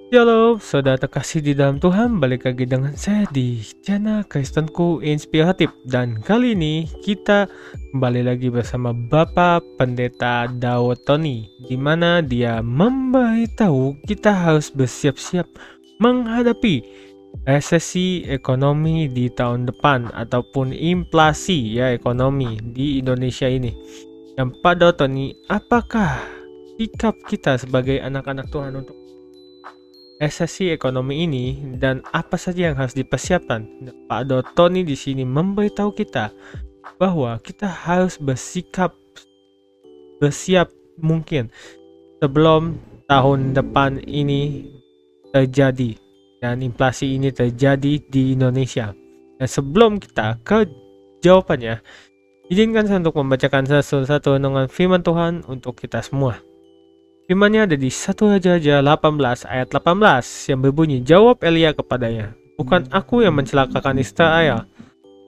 Halo, saudara terkasih di dalam Tuhan, balik lagi dengan saya di channel Kristenku Inspiratif. Dan kali ini kita kembali lagi bersama Bapak Pendeta Daud Tony, di mana dia memberitahu kita harus bersiap-siap menghadapi resesi ekonomi di tahun depan ataupun inflasi ya ekonomi di Indonesia ini. Dan Pak Daud Tony, apakah sikap kita sebagai anak-anak Tuhan untuk resesi ekonomi ini dan apa saja yang harus dipersiapkan? Pak Dotoni di sini memberitahu kita bahwa kita harus bersiap mungkin sebelum tahun depan ini terjadi dan inflasi ini terjadi di Indonesia. Dan sebelum kita ke jawabannya, izinkan saya untuk membacakan satu renungan firman Tuhan untuk kita semua. Firman-Nya ada di 1 Raja-Raja 18 ayat 18 yang berbunyi, "Jawab Elia kepadanya, bukan aku yang mencelakakan Israel,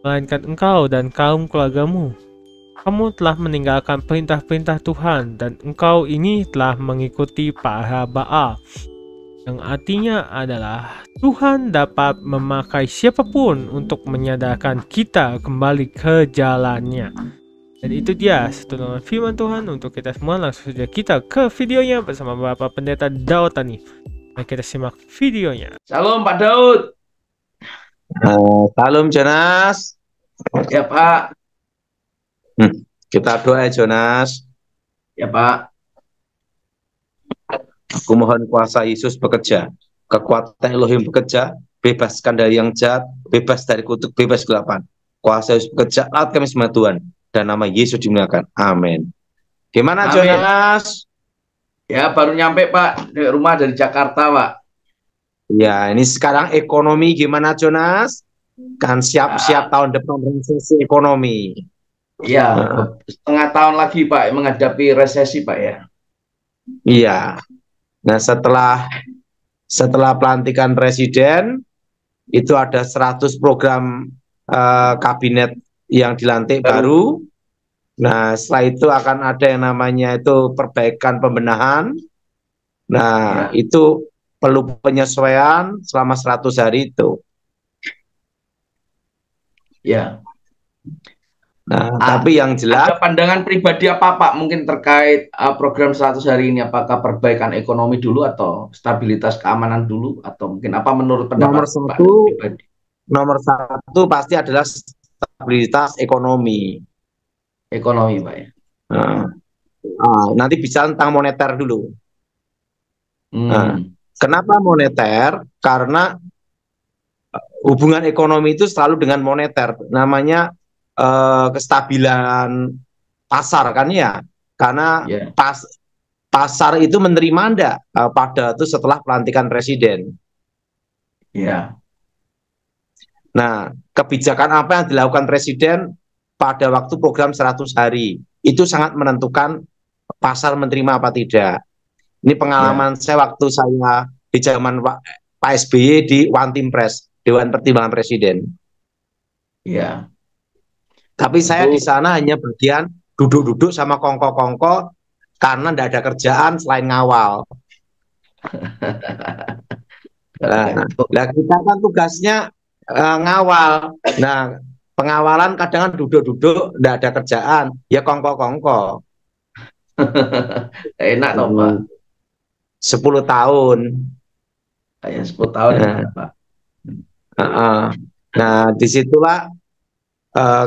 melainkan engkau dan kaum keluargamu. Kamu telah meninggalkan perintah-perintah Tuhan dan engkau ini telah mengikuti para Baal." Yang artinya adalah Tuhan dapat memakai siapapun untuk menyadarkan kita kembali ke jalannya. Dan itu dia satu firman Tuhan untuk kita semua. Langsung saja kita ke videonya bersama Bapak Pendeta Daud Tani. Mari kita simak videonya. Salam Pak Daud. Salam Jonas. Ya Pak. Kita doa Jonas. Ya Pak. Aku mohon kuasa Yesus bekerja, kekuatan Elohim bekerja, bebaskan dari yang jahat, bebas dari kutuk, bebas kegelapan. Kuasa Yesus bekerja, alat kami semua Tuhan, dan nama Yesus dimuliakan. Amin. Gimana Amin. Jonas? Ya baru nyampe Pak di rumah dari Jakarta Pak. Ya ini sekarang ekonomi gimana Jonas? Kan siap-siap tahun depan resesi ekonomi. Iya, setengah tahun lagi Pak menghadapi resesi Pak ya. Iya. Nah setelah pelantikan presiden itu ada 100 program kabinet yang dilantik baru. Nah setelah itu akan ada yang namanya itu perbaikan pembenahan. Nah itu perlu penyesuaian selama 100 hari itu. Ya. Nah tapi yang jelas, ada pandangan pribadi apa Pak mungkin terkait program 100 hari ini, apakah perbaikan ekonomi dulu atau stabilitas keamanan dulu atau mungkin apa menurut pendapat Pak pribadi? Nomor satu pasti adalah stabilitas ekonomi. Ekonomi Pak ya. Nanti bicara tentang moneter dulu. Nah, kenapa moneter? Karena hubungan ekonomi itu selalu dengan moneter. Namanya kestabilan pasar kan ya. Karena pasar itu menerima Anda pada itu setelah pelantikan presiden. Ya. Nah, kebijakan apa yang dilakukan presiden pada waktu program 100 hari itu sangat menentukan pasar menerima apa tidak. Ini pengalaman saya waktu saya di zaman Pak SBY di One Team Press, Dewan Pertimbangan Presiden. Ya. Tapi saya di sana hanya bagian duduk-duduk sama kongko-kongko karena tidak ada kerjaan selain ngawal. Nah, kita kan tugasnya ngawal. Nah, pengawalan kadang duduk-duduk, tidak ada kerjaan, ya kongko-kongko. Enak dong Pak. 10 tahun. Kayak 10 tahun ya Pak. Nah, disitulah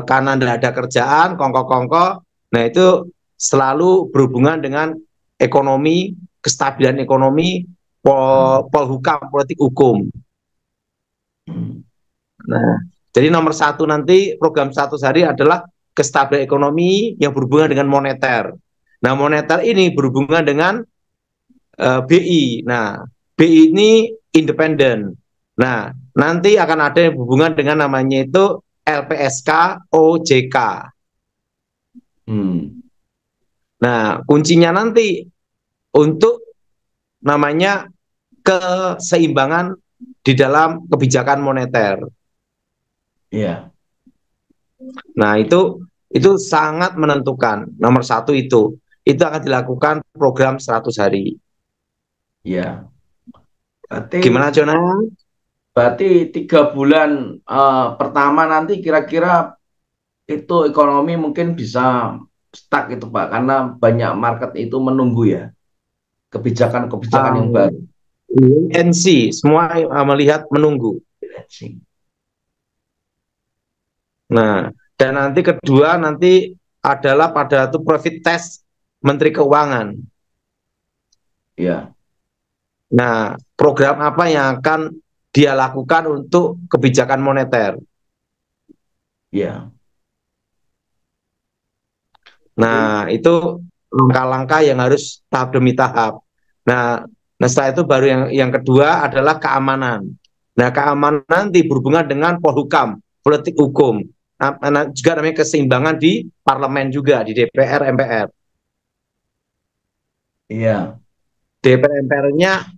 karena tidak ada kerjaan, kongko-kongko, nah itu selalu berhubungan dengan ekonomi, kestabilan ekonomi, polhukam, politik hukum. Nah, jadi nomor satu nanti program 100 hari adalah kestabilan ekonomi yang berhubungan dengan moneter. Nah, moneter ini berhubungan dengan BI. Nah, BI ini independen. Nah, nanti akan ada yang berhubungan dengan namanya itu LPSK OJK. Nah, kuncinya nanti untuk namanya keseimbangan di dalam kebijakan moneter. Iya. Nah, itu sangat menentukan. Nomor satu itu akan dilakukan program 100 hari. Iya. Gimana, Jona? Berarti 3 bulan pertama nanti kira-kira itu ekonomi mungkin bisa stuck itu Pak, karena banyak market itu menunggu ya kebijakan-kebijakan yang baru. NC semua melihat menunggu. Nah, dan nanti kedua nanti adalah pada itu profit test Menteri Keuangan. Ya. Nah, program apa yang akan dia lakukan untuk kebijakan moneter? Ya. Nah, itu langkah-langkah yang harus tahap demi tahap. Nah, setelah itu baru yang kedua adalah keamanan. Nah, keamanan nanti berhubungan dengan polhukam, politik hukum. Nah, juga namanya keseimbangan di parlemen juga, di DPR, MPR. Iya. DPR, MPR-nya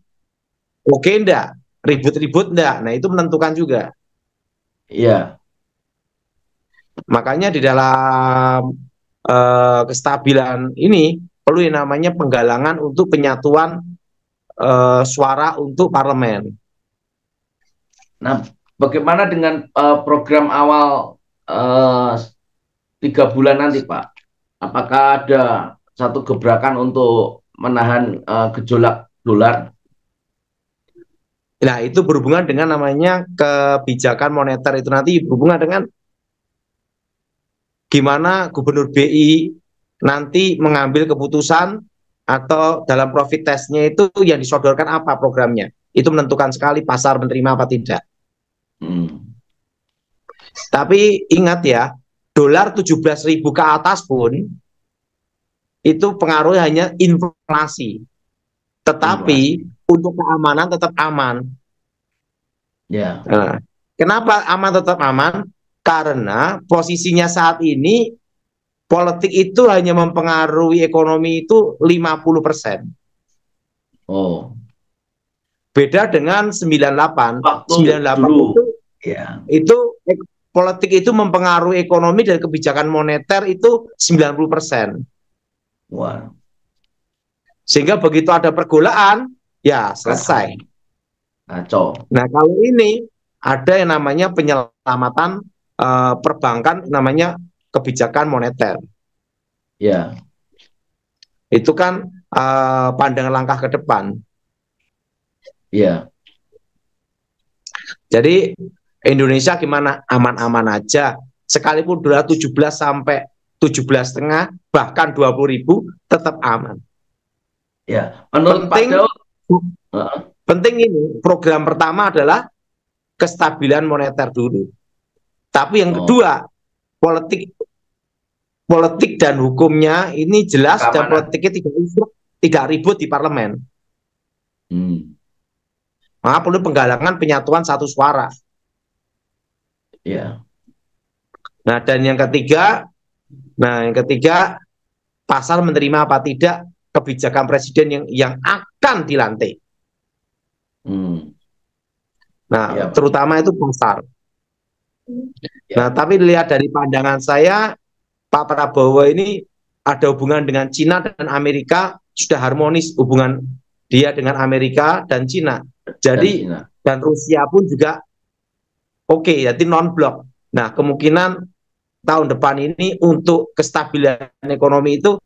oke enggak? Ribut-ribut enggak? Nah, itu menentukan juga. Iya. Makanya di dalam kestabilan ini perlu yang namanya penggalangan untuk penyatuan suara untuk parlemen. Nah, bagaimana dengan program awal 3 bulan nanti, Pak? Apakah ada satu gebrakan untuk menahan gejolak dolar? Nah, itu berhubungan dengan namanya kebijakan moneter itu nanti berhubungan dengan gimana Gubernur BI nanti mengambil keputusan atau dalam profit testnya itu yang disodorkan apa programnya. Itu menentukan sekali pasar menerima apa tidak. Tapi ingat ya, dolar 17.000 ke atas pun itu pengaruhnya hanya inflasi. Tetapi untuk keamanan tetap aman. Ya. Nah, kenapa aman tetap aman? Karena posisinya saat ini politik itu hanya mempengaruhi ekonomi itu 50%. Oh. Beda dengan 98. Waktu 98 dulu. Itu politik itu mempengaruhi ekonomi dan kebijakan moneter itu 90%. Wah. Sehingga begitu ada pergolaan, ya selesai. Kacau. Nah, kalau ini ada yang namanya penyelamatan perbankan, namanya kebijakan moneter. Ya. Itu kan pandangan langkah ke depan. Ya. Jadi Indonesia gimana? Aman-aman aja. Sekalipun dolar 17 sampai 17,5 bahkan 20.000 tetap aman. Ya, menurut penting ini program pertama adalah kestabilan moneter dulu. Tapi yang kedua, politik dan hukumnya ini jelas dan politiknya tidak ribut di parlemen. Maka perlu penggalangan penyatuan satu suara. Ya. Nah, dan yang ketiga pasar menerima apa tidak kebijakan presiden yang akan dilantik. Nah, ya, terutama itu pasar. Ya. Nah, tapi lihat dari pandangan saya, Pak Prabowo ini ada hubungan dengan Cina dan Amerika, sudah harmonis hubungan dia dengan Amerika dan Cina. Jadi dan Rusia pun juga oke, jadi non-blok. Nah, kemungkinan tahun depan ini untuk kestabilan ekonomi itu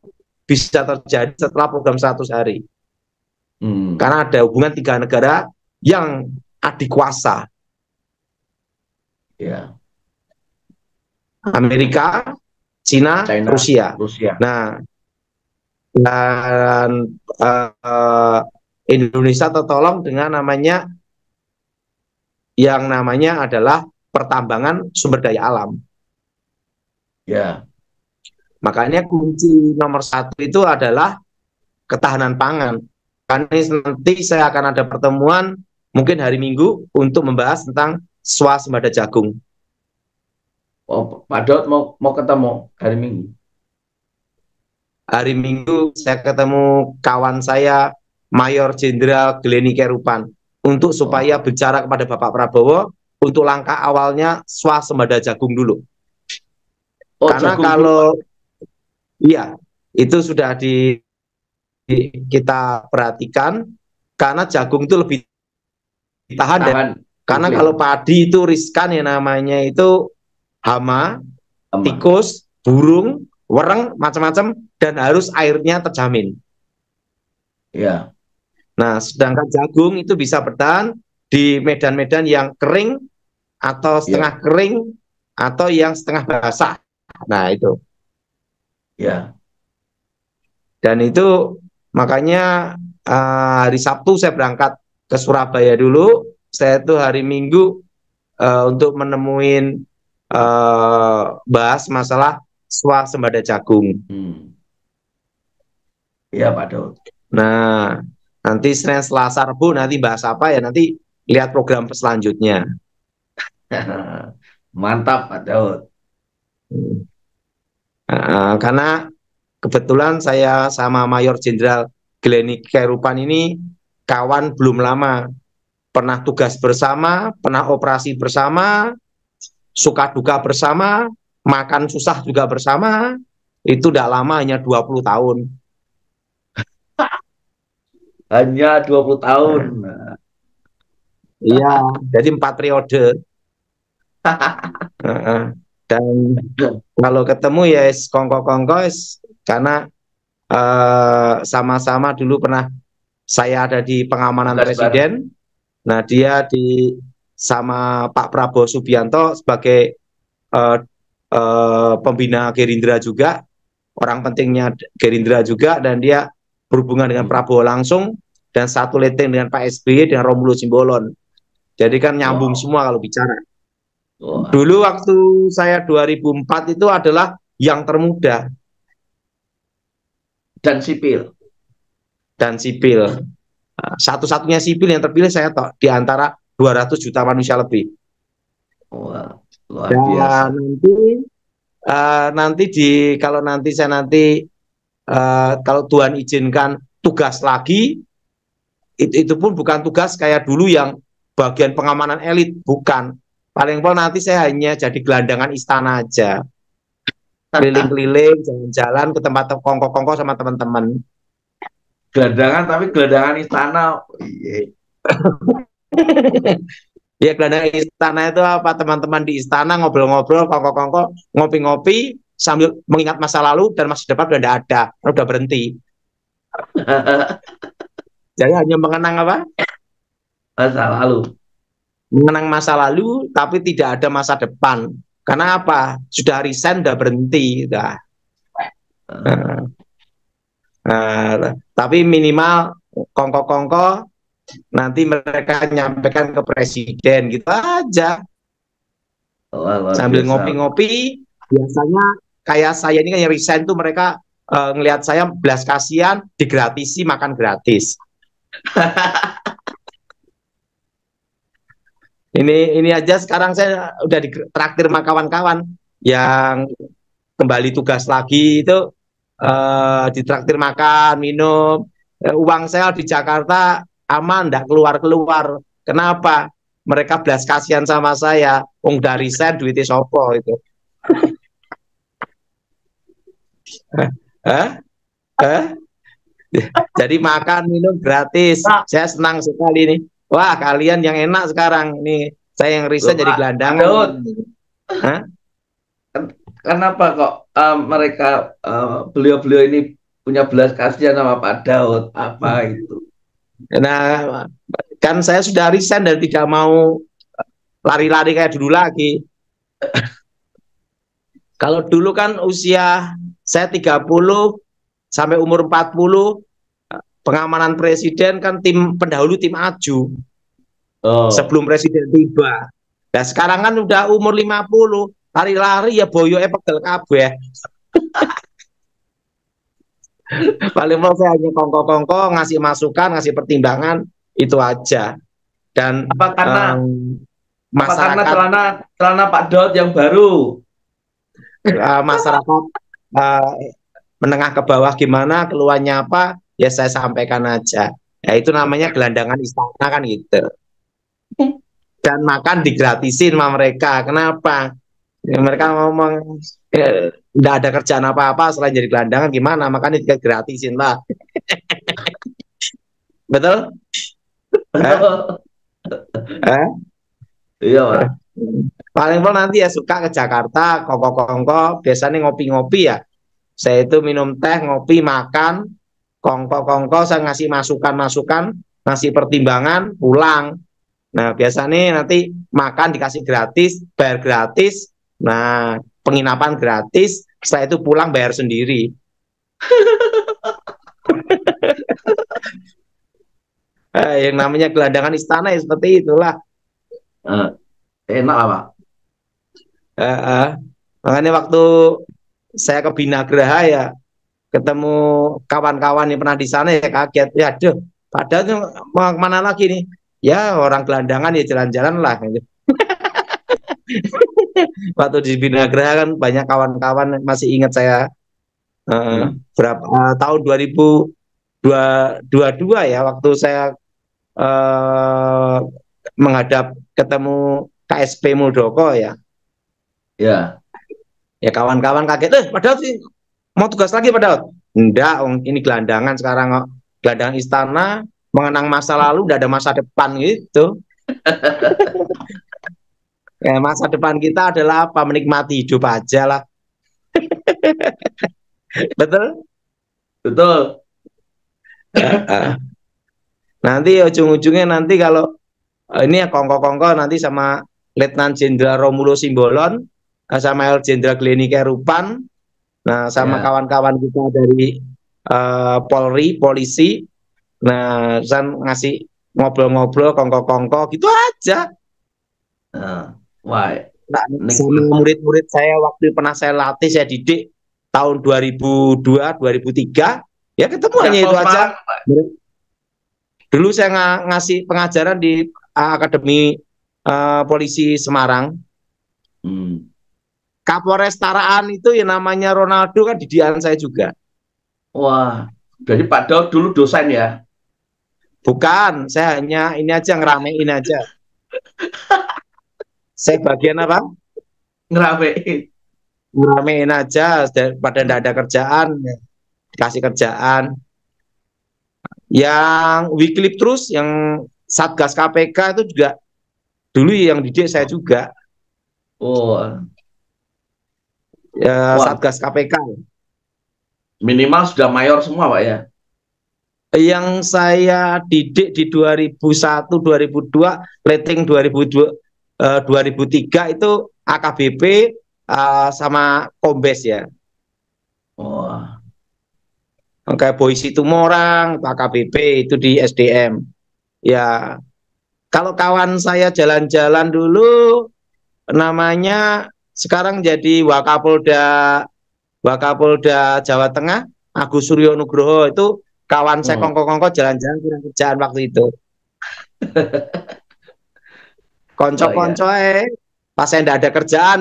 bisa terjadi setelah program 100 hari. Karena ada hubungan 3 negara yang adik kuasa. Ya. Amerika, Cina, Rusia. Nah, dan Indonesia tertolong dengan yang namanya adalah pertambangan sumber daya alam. Ya. Makanya kunci nomor 1 itu adalah ketahanan pangan. Karena nanti saya akan ada pertemuan mungkin hari Minggu untuk membahas tentang swasembada jagung. Oh, Pak Daud mau ketemu hari Minggu? Hari Minggu saya ketemu kawan saya Mayor Jenderal Gleni Kerupan untuk supaya bicara kepada Bapak Prabowo untuk langkah awalnya swasembada jagung dulu. Karena kalau iya itu sudah kita perhatikan karena jagung itu lebih ditahan dan Tahan karena iklim. kalau padi itu riskan ya, namanya itu hama, Sama. tikus, burung, wereng, macam-macam, dan harus airnya terjamin. Ya. Nah, sedangkan jagung itu bisa bertahan di medan-medan yang kering atau setengah kering atau yang setengah basah. Nah, itu. Ya. Dan itu makanya hari Sabtu saya berangkat ke Surabaya dulu. Saya itu hari Minggu untuk menemuin bahas masalah swasembada jagung. Iya Pak Daud. Nah, nanti Senin, Selasa, Rabu nanti bahas apa ya, nanti lihat program selanjutnya. Mantap Pak Daud. Karena kebetulan saya sama Mayor Jenderal Glenny Khairupan ini kawan belum lama, pernah tugas bersama, pernah operasi bersama, suka duka bersama, makan susah juga bersama. Itu tidak lama, hanya 20 tahun. Hanya 20 tahun. Iya, jadi 4 periode. Dan kalau ketemu ya kongko-kongko, karena sama-sama dulu pernah saya ada di pengamanan Tugas presiden. Nah, dia sama Pak Prabowo Subianto sebagai pembina Gerindra juga, orang pentingnya Gerindra juga, dan dia berhubungan dengan Prabowo langsung, dan satu leteng dengan Pak SBY dengan Romulo Simbolon. Jadi kan nyambung semua kalau bicara. Dulu waktu saya 2004 itu adalah yang termuda. Dan sipil. Satu-satunya sipil yang terpilih saya di antara 200 juta manusia lebih. Wah, luar biasa. Kalau nanti saya kalau Tuhan izinkan tugas lagi, itu pun bukan tugas kayak dulu yang bagian pengamanan elit, bukan. Paling paling nanti saya hanya jadi gelandangan istana aja, keliling-keliling, jalan-jalan ke tempat kongko-kongko sama teman-teman. Gelandangan, tapi gelandangan istana. Ya, gelandangan istana itu apa? Teman-teman di istana ngobrol-ngobrol, kongko-kongko, ngopi-ngopi sambil mengingat masa lalu, dan masa depan udah tidak ada, udah berhenti. Jadi hanya mengenang apa? Masa lalu. Mengenang masa lalu, tapi tidak ada masa depan. Karena apa? Sudah resign, udah berhenti, udah. Tapi minimal kongko-kongko nanti mereka nyampaikan ke presiden, gitu aja. Sambil ngopi-ngopi, biasanya kayak saya ini kan yang resign tuh, mereka ngelihat saya belas kasihan, digratisi makan gratis. Ini aja sekarang saya udah ditraktir sama kawan-kawan yang kembali tugas lagi itu, ditraktir makan, minum. Uang saya di Jakarta aman, enggak keluar-keluar. Kenapa? Mereka belas kasihan sama saya. Wong dari resign duitnya sopo itu. Jadi makan, minum gratis. Saya senang sekali nih. Wah, kalian yang enak sekarang. Ini saya yang resign jadi gelandangan. Kenapa kok mereka beliau-beliau ini punya belas kasihan sama Pak Daud? Apa itu? Nah, kan saya sudah resign dan tidak mau lari-lari kayak dulu lagi. Kalau dulu kan usia saya 30 sampai umur 40, pengamanan presiden kan tim pendahulu, tim aju. Sebelum presiden tiba. Nah, sekarang kan udah umur 50, lari-lari ya boyoke pegel kabeh. Paling mau saya hanya kongko-kongko, ngasih masukan, ngasih pertimbangan, itu aja. Dan apa karena masyarakat, celana Pak Daud yang baru, masyarakat menengah ke bawah gimana, keluhannya apa, ya saya sampaikan aja. Ya itu namanya gelandangan istana kan gitu. Dan makan digratisin sama mereka. Kenapa? Ya, mereka ngomong nggak ada kerjaan apa-apa selain jadi gelandangan, gimana? Makanya juga gratisin lah. Betul? Eh? Iya, Pak. Paling paling nanti ya suka ke Jakarta, kongko-kongko, biasanya ngopi-ngopi ya. Saya itu minum teh, ngopi, makan, kongko-kongko, saya ngasih masukan-masukan, ngasih pertimbangan, pulang. Nah, biasanya nanti makan dikasih gratis, bayar gratis, nah, penginapan gratis, setelah itu pulang bayar sendiri. Yang namanya gelandangan istana ya seperti itulah. Eh, enak lah, Pak. Eh, eh. Makanya waktu saya ke Binagraha ya, ketemu kawan-kawan yang pernah di sana ya kaget. Ya, aduh, padahal tuh mau kemana lagi nih? Ya, orang gelandangan ya jalan-jalan lah. Gitu. Waktu di Binagraha kan banyak kawan-kawan masih ingat saya berapa tahun 2022 ya waktu saya menghadap ketemu KSP Muldoko ya. Ya. Ya kawan-kawan kaget, padahal sih mau tugas lagi padahal. Enggak, ini gelandangan sekarang kok. Gelandangan istana, mengenang masa lalu, udah ada masa depan gitu. Ya, masa depan kita adalah apa? Menikmati hidup aja lah. Betul? Betul. Nanti ujung-ujungnya nanti kalau ini ya kongko-kongko nanti sama Letnan Jenderal Romulo Simbolon, sama Jenderal Gleni Kerupan, nah sama Ya. kawan-kawan kita dari Polri, polisi, nah saya ngasih ngobrol-ngobrol, kongko-kongko gitu aja. Wah, Nah, sama nikmat. murid-murid saya waktu pernah saya latih, saya didik tahun 2002, 2003, ya ketemu hanya Jaksel itu aja. Semarang, Pak. Dulu saya ngasih pengajaran di Akademi Polisi Semarang. Kapolres Taraan itu yang namanya Ronaldo kan didikan saya juga. Wah, jadi Pak Daud dulu dosen ya? Bukan, saya hanya ini aja ngeramein aja. Saya bagian apa? Ngeramein. Ngeramein aja, pada tidak ada kerjaan, kasih kerjaan. Yang Wycliffe terus, yang Satgas KPK itu juga dulu yang didik saya juga. Oh, Ya, wah, Satgas KPK. minimal sudah mayor semua, Pak ya? Yang saya didik di 2001, 2002, letting 2002, 2003 itu AKBP sama Kombes ya. Wah, Kayak Boy Situmorang, AKBP itu di SDM. Ya, kalau kawan saya jalan-jalan dulu namanya sekarang jadi Wakapolda Jawa Tengah, Agus Suryo Nugroho itu kawan saya kongko-kongko jalan-jalan kurang kerjaan waktu itu. Konco-konco pas saya tidak ada kerjaan,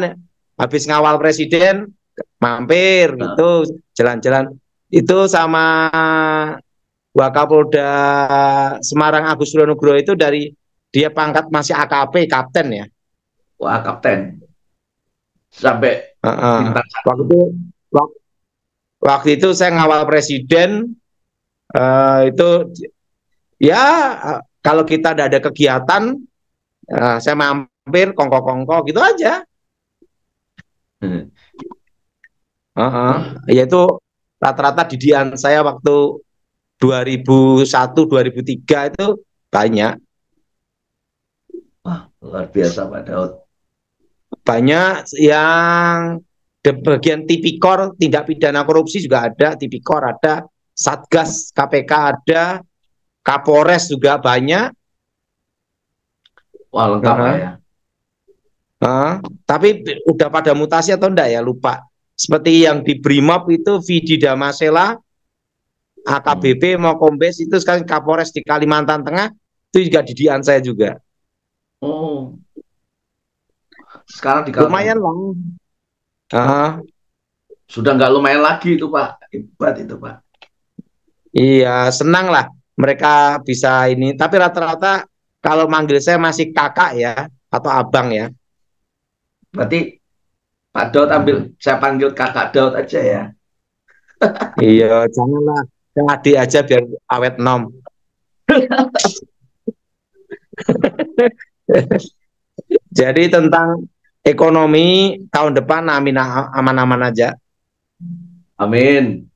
habis ngawal presiden, mampir gitu, jalan-jalan. Itu sama Wakapolda Semarang Agus Suryo Nugroho itu dari dia pangkat masih AKP, kapten ya. wah, kapten. Sampai bintang Waktu satu. itu, waktu itu saya ngawal presiden, itu ya kalau kita tidak ada kegiatan, saya mampir kongko-kongko gitu aja. Yaitu rata-rata didikan saya waktu 2001, 2003 itu banyak. Wah, luar biasa Pak Daud. Banyak yang bagian tipikor, tindak pidana korupsi juga ada, tipikor ada, Satgas KPK ada, Kapolres juga banyak. Wah, lengkap Pak ya. Tapi udah pada mutasi atau enggak ya, lupa. Seperti yang di Brimob itu Vidi Damasela, AKBP mau Kombes itu sekarang Kapolres di Kalimantan Tengah itu juga didikan saya juga. Oh, sekarang di lumayan lah. Sudah nggak lumayan lagi itu Pak, hebat itu Pak. Iya, senang lah mereka bisa ini. Tapi rata-rata kalau manggil saya masih kakak ya atau abang ya. Berarti Pak Daud saya panggil kakak Daud aja ya. Iya, janganlah adik aja biar awet nom. Jadi tentang ekonomi tahun depan aman-aman aja. Amin.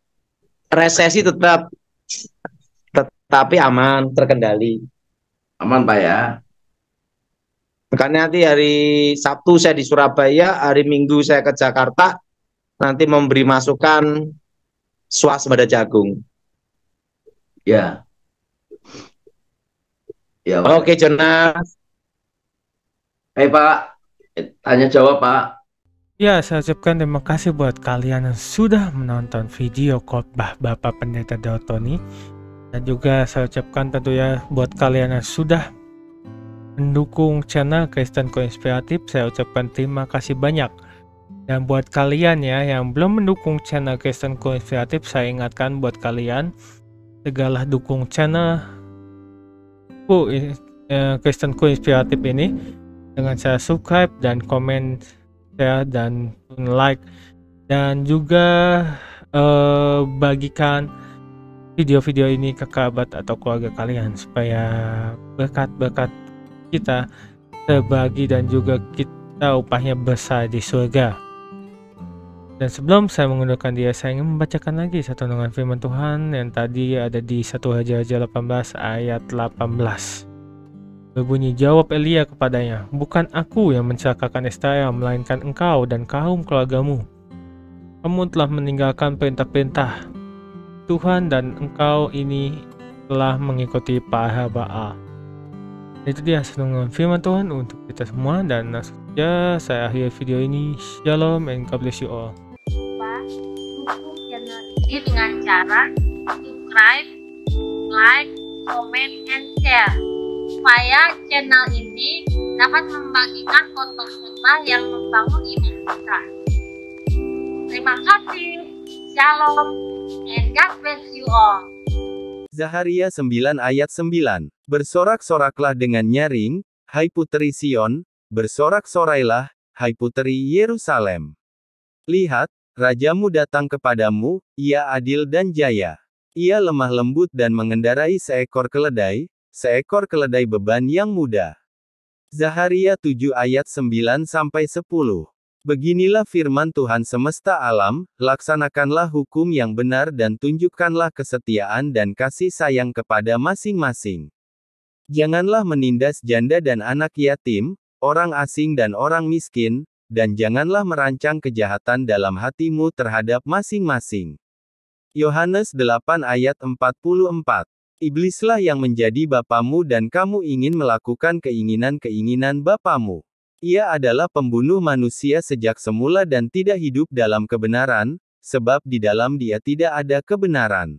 Resesi tetapi aman, terkendali. Aman Pak ya. Makanya nanti hari Sabtu saya di Surabaya, hari Minggu saya ke Jakarta, nanti memberi masukan swasembada jagung. Ya. Ya Pak. Oke Jonas. Pak, tanya jawab Pak. Ya, saya ucapkan terima kasih buat kalian yang sudah menonton video khotbah Bapak Pendeta Dotoni. Dan juga saya ucapkan tentunya buat kalian yang sudah mendukung channel Kristen Konspiratif, saya ucapkan terima kasih banyak. Dan buat kalian ya yang belum mendukung channel Kristen Konspiratif, saya ingatkan buat kalian, segala dukung channel Kristen Konspiratif ini dengan saya subscribe dan komen, share dan like, dan juga bagikan video-video ini ke kerabat atau keluarga kalian supaya berkat-berkat kita terbagi dan juga kita upahnya besar di surga. Dan sebelum saya mengundurkan diri, saya ingin membacakan lagi satu renungan firman Tuhan yang tadi ada di 1 Raja-Raja 18 ayat 18. Berbunyi, jawab Elia kepadanya, bukan aku yang mencelakakan Esta, melainkan engkau dan kaum keluargamu. Kamu telah meninggalkan perintah-perintah Tuhan dan engkau ini telah mengikuti para Baal. Itu dia renungan firman Tuhan untuk kita semua, dan langsung saja saya akhiri video ini. Shalom and God bless you all. Dukung channel ini dengan cara subscribe, like, comment, and share supaya channel ini dapat membagikan konten-konten yang membangun iman kita. Terima kasih. Shalom and God bless you all. Zaharia 9 ayat 9. Bersorak-soraklah dengan nyaring, hai puteri Sion, bersorak-sorailah, hai puteri Yerusalem. Lihat, rajamu datang kepadamu, ia adil dan jaya. Ia lemah lembut dan mengendarai seekor keledai beban yang mudah. Zaharia 7 ayat 9-10. Beginilah firman Tuhan semesta alam, laksanakanlah hukum yang benar dan tunjukkanlah kesetiaan dan kasih sayang kepada masing-masing. Janganlah menindas janda dan anak yatim, orang asing dan orang miskin, dan janganlah merancang kejahatan dalam hatimu terhadap masing-masing. Yohanes 8 ayat 44. Iblislah yang menjadi bapamu dan kamu ingin melakukan keinginan-keinginan bapamu. Ia adalah pembunuh manusia sejak semula dan tidak hidup dalam kebenaran, sebab di dalam dia tidak ada kebenaran.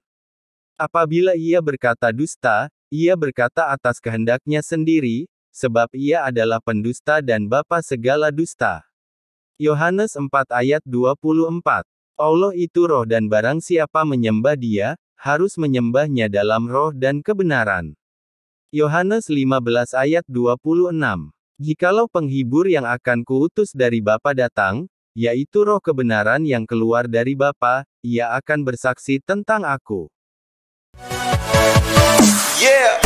Apabila ia berkata dusta, ia berkata atas kehendaknya sendiri, sebab ia adalah pendusta dan bapa segala dusta. Yohanes 4 ayat 24. Allah itu roh dan barang siapa menyembah dia, harus menyembahnya dalam roh dan kebenaran. Yohanes 15 ayat 26. Jikalau penghibur yang akan kuutus dari Bapa datang, yaitu roh kebenaran yang keluar dari Bapa, ia akan bersaksi tentang aku. Yeah.